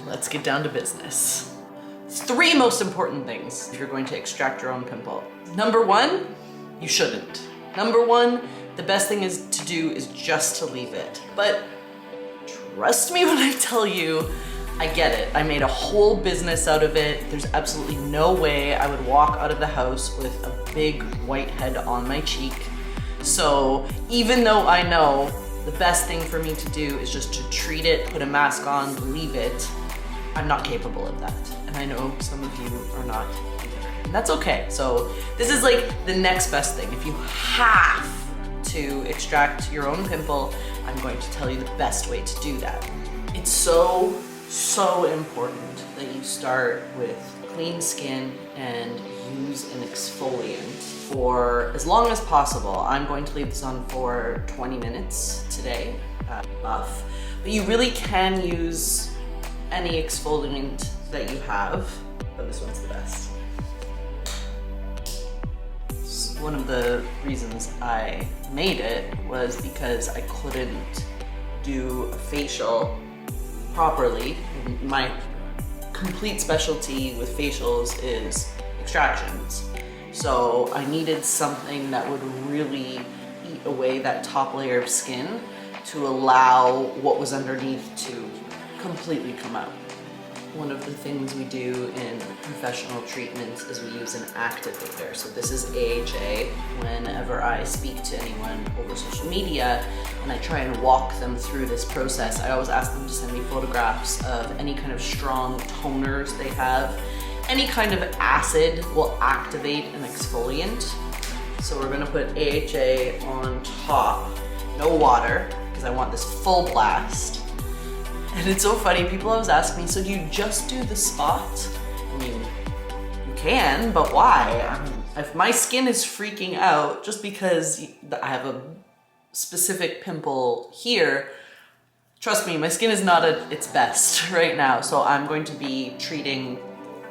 let's get down to business. 3 most important things if you're going to extract your own pimple. Number 1, you shouldn't. Number 1, the best thing to do is just to leave it. But trust me when I tell you, I get it. I made a whole business out of it. There's absolutely no way I would walk out of the house with a big white head on my cheek. So even though I know the best thing for me to do is just to treat it, put a mask on, leave it, I'm not capable of that. And I know some of you are not either. And that's okay. So this is like the next best thing. If you have to extract your own pimple, I'm going to tell you the best way to do that. It's so important that you start with clean skin and use an exfoliant for as long as possible. I'm going to leave this on for 20 minutes today, buff. But you really can use any exfoliant that you have, but this one's the best. One of the reasons I made it was because I couldn't do a facial properly. My complete specialty with facials is extractions. So I needed something that would really eat away that top layer of skin to allow what was underneath to completely come out. One of the things we do in professional treatments is we use an activator. So this is AHA. Whenever I speak to anyone over social media and I try and walk them through this process, I always ask them to send me photographs of any kind of strong toners they have. Any kind of acid will activate an exfoliant. So we're gonna put AHA on top, no water, because I want this full blast. And it's so funny, people always ask me, so do you just do the spot? I mean, you can, but why? If my skin is freaking out just because I have a specific pimple here, trust me, my skin is not at its best right now. So I'm going to be treating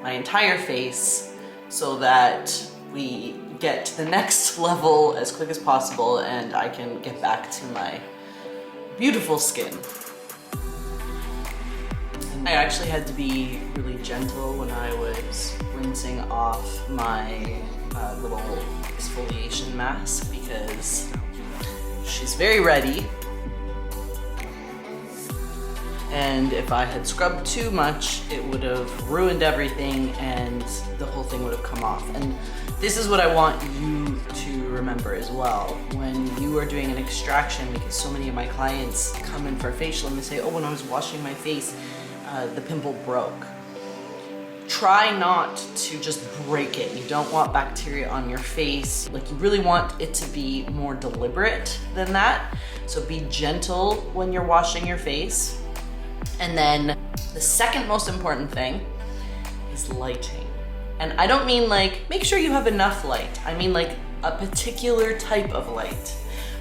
my entire face so that we get to the next level as quick as possible and I can get back to my beautiful skin. I actually had to be really gentle when I was rinsing off my little exfoliation mask because she's very ready. And if I had scrubbed too much, it would have ruined everything and the whole thing would have come off. And this is what I want you to remember as well. When you are doing an extraction, because so many of my clients come in for a facial and they say, oh, when I was washing my face, the pimple broke. Try not to just break it. You don't want bacteria on your face. Like, you really want it to be more deliberate than that. So be gentle when you're washing your face. And then the second most important thing is lighting. And I don't mean like, make sure you have enough light. I mean like a particular type of light.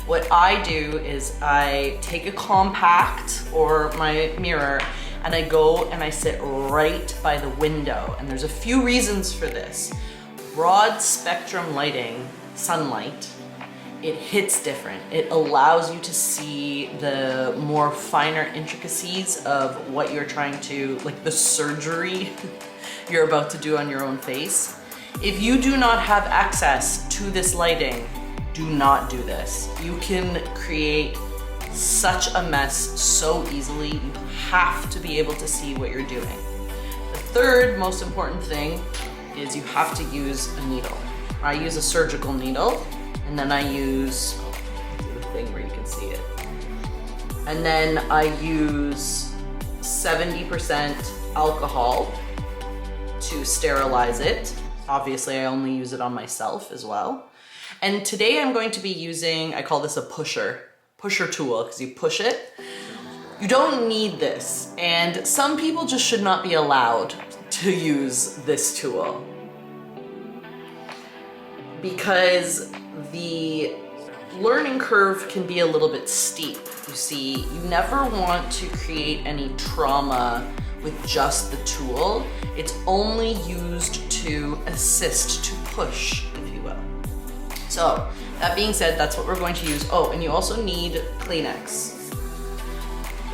What I do is I take a compact or my mirror and I go and I sit right by the window. And there's a few reasons for this. Broad spectrum lighting, sunlight, it hits different. It allows you to see the more finer intricacies of what you're trying to, like the surgery you're about to do on your own face. If you do not have access to this lighting, do not do this. You can create such a mess so easily. You have to be able to see what you're doing. The third most important thing is you have to use a needle. I use a surgical needle, and then I use the thing where you can see it. And then I use 70% alcohol to sterilize it. Obviously, I only use it on myself as well. And today I'm going to be using, I call this a pusher tool, because you push it. You don't need this, and some people just should not be allowed to use this tool because the learning curve can be a little bit steep. You see, you never want to create any trauma with just the tool. It's only used to assist, to push, if you will. So, that being said, that's what we're going to use. Oh, and you also need Kleenex.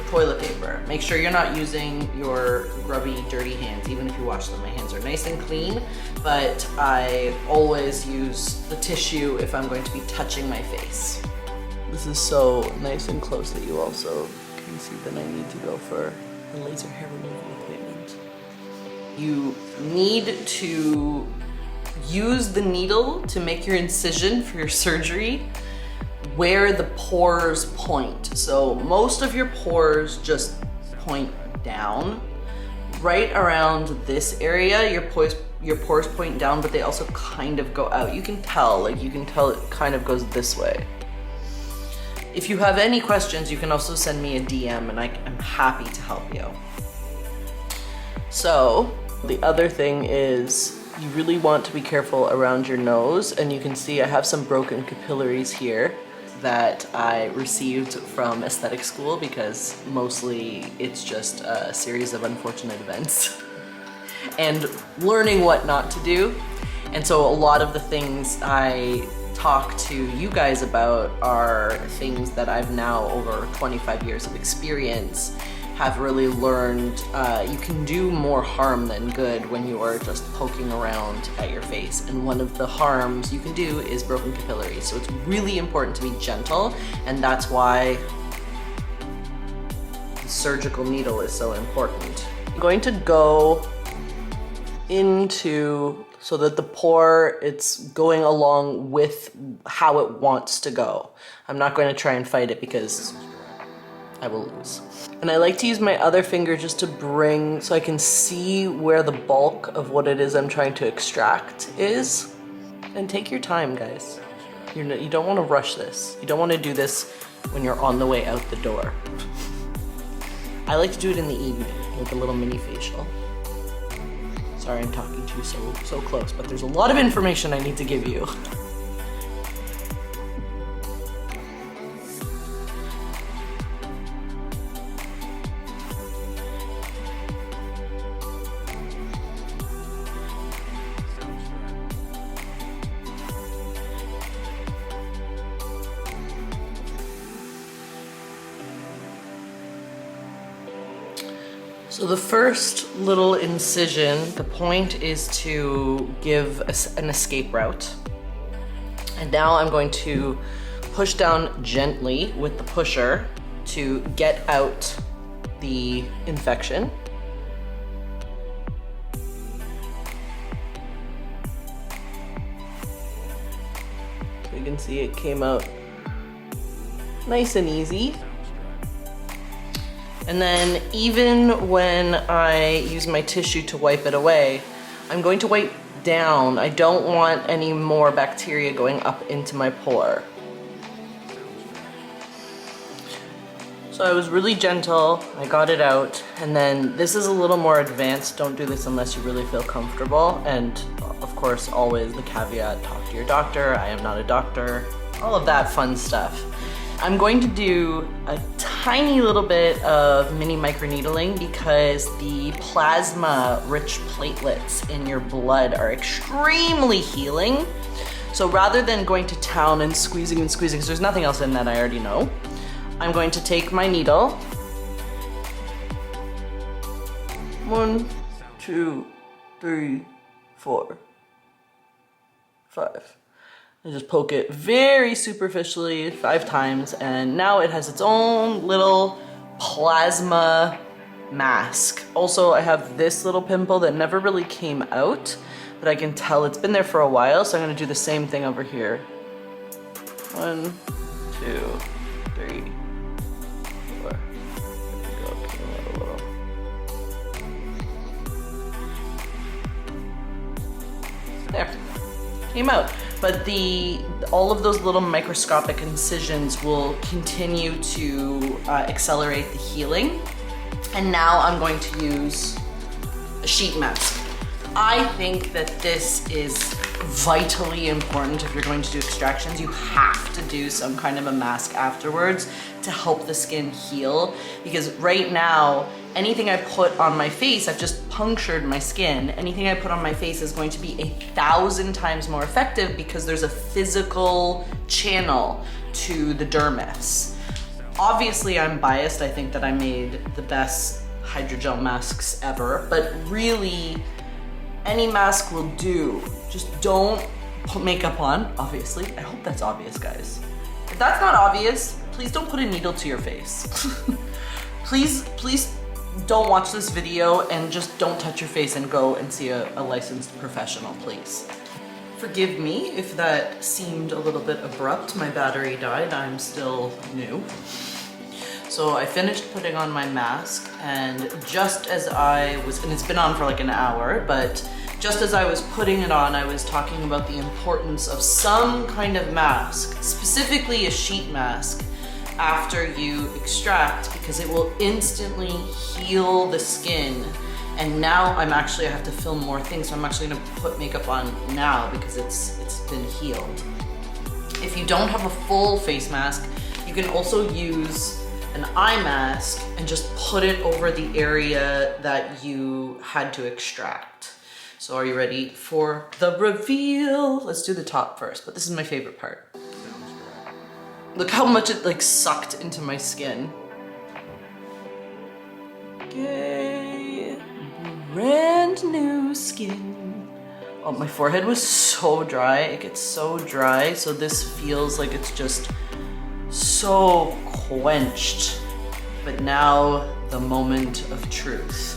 toilet paper. Make sure you're not using your grubby, dirty hands, even if you wash them. My hands are nice and clean, but I always use the tissue if I'm going to be touching my face. This is so nice and close that you also can see that I need to go for a laser hair removal appointment. You need to use the needle to make your incision for your surgery where the pores point. So most of your pores just point down. Right around this area, your pores point down, but they also kind of go out. You can tell it kind of goes this way. If you have any questions, you can also send me a DM and I'm happy to help you. So the other thing is you really want to be careful around your nose, and you can see I have some broken capillaries here that I received from aesthetic school because mostly it's just a series of unfortunate events and learning what not to do. And so a lot of the things I talk to you guys about are things that I've now, over 25 years of experience, have really learned. You can do more harm than good when you are just poking around at your face. And one of the harms you can do is broken capillaries. So it's really important to be gentle, and that's why the surgical needle is so important. I'm going to go into so that the pore, it's going along with how it wants to go. I'm not going to try and fight it because I will lose. And I like to use my other finger just to bring, so I can see where the bulk of what it is I'm trying to extract is. And take your time, guys. You don't want to rush this. You don't want to do this when you're on the way out the door. I like to do it in the evening, like a little mini facial. Sorry, I'm talking to you so close, but there's a lot of information I need to give you. So the first little incision, the point is to give an escape route. And now I'm going to push down gently with the pusher to get out the infection. So you can see it came out nice and easy. And then even when I use my tissue to wipe it away, I'm going to wipe down. I don't want any more bacteria going up into my pore. So I was really gentle, I got it out, and then this is a little more advanced. Don't do this unless you really feel comfortable. And of course, always the caveat, talk to your doctor. I am not a doctor, all of that fun stuff. I'm going to do a tiny little bit of mini microneedling because the plasma-rich platelets in your blood are extremely healing. So rather than going to town and squeezing, because there's nothing else in that I already know, I'm going to take my needle. 1, 2, 3, 4, 5. I just poke it very superficially 5 times, and now it has its own little plasma mask. Also, I have this little pimple that never really came out, but I can tell it's been there for a while, so I'm gonna do the same thing over here. 1, 2, 3, 4. There we go, came out a little. There, came out. But all of those little microscopic incisions will continue to accelerate the healing. And now I'm going to use a sheet mask. I think that this is vitally important if you're going to do extractions. You have to do some kind of a mask afterwards to help the skin heal. Because right now, anything I put on my face, I've just punctured my skin. Anything I put on my face is going to be 1,000 times more effective because there's a physical channel to the dermis. Obviously I'm biased. I think that I made the best hydrogel masks ever, but really any mask will do. Just don't put makeup on, obviously. I hope that's obvious, guys. If that's not obvious, please don't put a needle to your face. Please don't watch this video and just don't touch your face and go and see a licensed professional, please. Forgive me if that seemed a little bit abrupt. My battery died, I'm still new. So I finished putting on my mask, and just as I was, and it's been on for like an hour, but just as I was putting it on, I was talking about the importance of some kind of mask, specifically a sheet mask, after you extract, because it will instantly heal the skin. And now I have to film more things, so I'm actually gonna put makeup on now because it's been healed. If you don't have a full face mask, you can also use an eye mask and just put it over the area that you had to extract. So are you ready for the reveal? Let's do the top first, but this is my favorite part. Look how much it like sucked into my skin. Okay, brand new skin. Oh, my forehead was so dry. It gets so dry, so this feels like it's just so quenched. But now the moment of truth.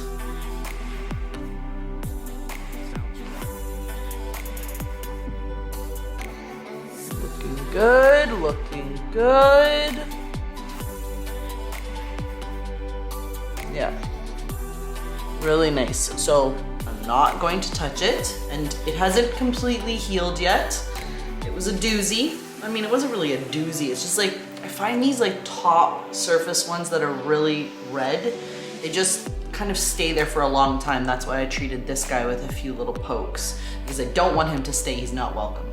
Looking good, looking good. Yeah, really nice. So I'm not going to touch it, and it hasn't completely healed yet. It was a doozy. I mean, it wasn't really a doozy. It's just like, I find these like top surface ones that are really red, they just kind of stay there for a long time. That's why I treated this guy with a few little pokes, because I don't want him to stay. He's not welcome.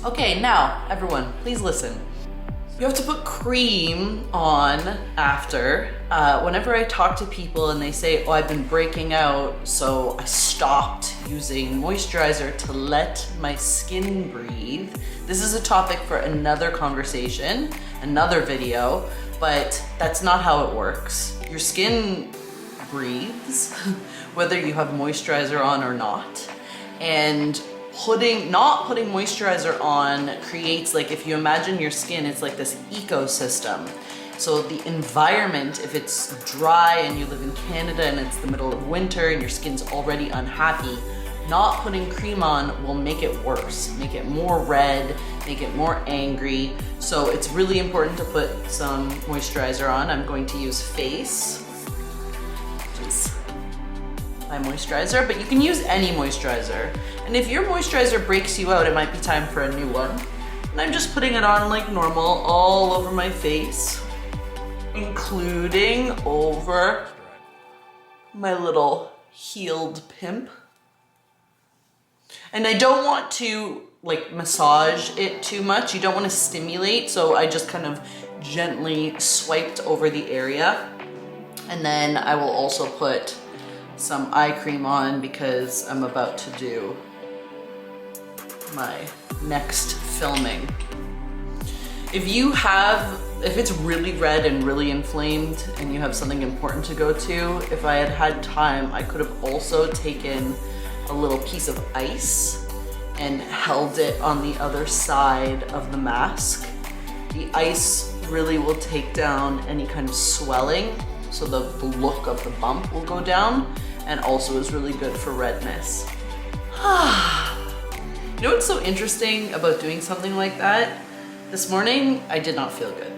Okay, now everyone, please listen. You have to put cream on after. Whenever I talk to people and they say, oh, I've been breaking out, so I stopped using moisturizer to let my skin breathe. This is a topic for another conversation, another video, but that's not how it works. Your skin breathes, whether you have moisturizer on or not. And not putting moisturizer on creates, like, if you imagine your skin, it's like this ecosystem. So the environment, if it's dry and you live in Canada and it's the middle of winter and your skin's already unhappy, not putting cream on will make it worse, make it more red, make it more angry. So it's really important to put some moisturizer on. I'm going to use Face, which is my moisturizer, but you can use any moisturizer. And if your moisturizer breaks you out, it might be time for a new one. And I'm just putting it on like normal all over my face, including over my little healed pimp. And I don't want to like massage it too much. You don't want to stimulate, so I just kind of gently swiped over the area. And then I will also put some eye cream on because I'm about to do my next filming. If it's really red and really inflamed and you have something important to go to, if I had had time, I could have also taken a little piece of ice and held it on the other side of the mask. The ice really will take down any kind of swelling, so the look of the bump will go down, and also is really good for redness. You know what's so interesting about doing something like that? This morning, I did not feel good.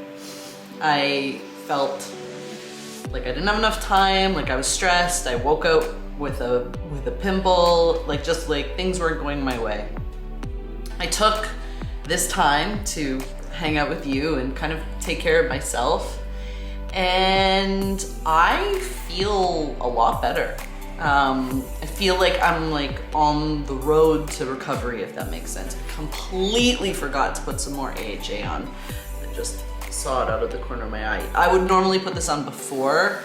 I felt like I didn't have enough time, like I was stressed. I woke up with a pimple, just like things weren't going my way. I took this time to hang out with you and kind of take care of myself, and I feel a lot better. I feel like I'm on the road to recovery, if that makes sense. I completely forgot to put some more AHA on. I just saw it out of the corner of my eye. I would normally put this on before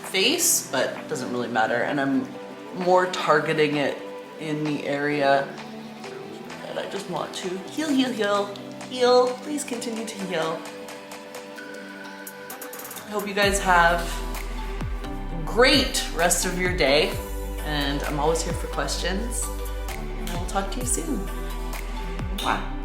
Face, but it doesn't really matter. And I'm more targeting it in the area that I just want to heal, heal, heal, heal. Please continue to heal. hope you guys have a great rest of your day, and I'm always here for questions, and I will talk to you soon. Bye.